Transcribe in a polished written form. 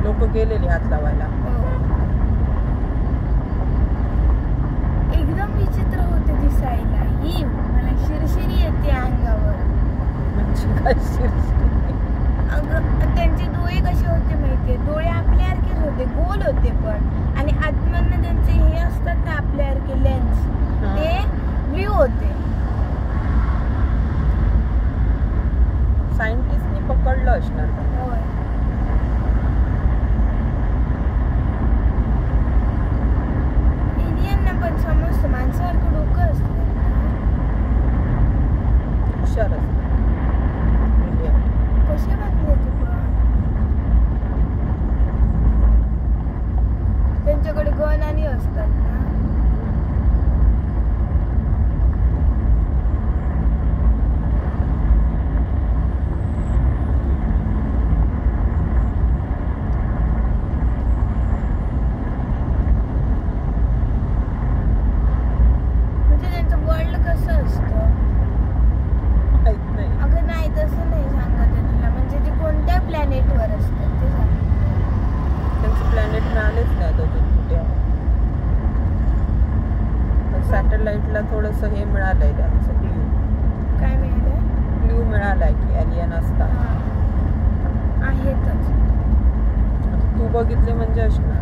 लोक गेलेली हात लावायला. एकदम विचित्र होते दिसायला. ही मला शिरशिरी येते अंगावर. म्हणजे काय शिरशिरी? अगं त्यांचे डोळे कसे होते माहितीये? डोळे आपल्यासारखेच होते, गोल होते पण, आणि आतमधनं त्यांचे हे असतात ना आपल्यासारखे लेन्स, ते ब्ल्यू होते. सायंटिस्टनी पकडलं असणार. होय. एलियनना पण समजतं, माणसासारखं डोकं असतं. हुशार असतं. कसे वाटले ते पण? त्यांच्याकडे गन आणि असतात ना. म्हणजे त्यांचं वर्ल्ड कसं असतं? माहित नाही. अगं नाही, तसं नाही सांगत आहे तुला. म्हणजे ते कोणत्या प्लॅनेटवर असतात ते सांग. त्यांचं प्लॅनेट मिळालेच नाही अजून कुठे. सॅटेलाइटला थोडंसं हे मिळालंय त्यांचं, क्ल्यू. काय मिळालं? क्ल्यू मिळालाय की एलियन असतात. आहेतच. तू बघितले म्हणजे असणार.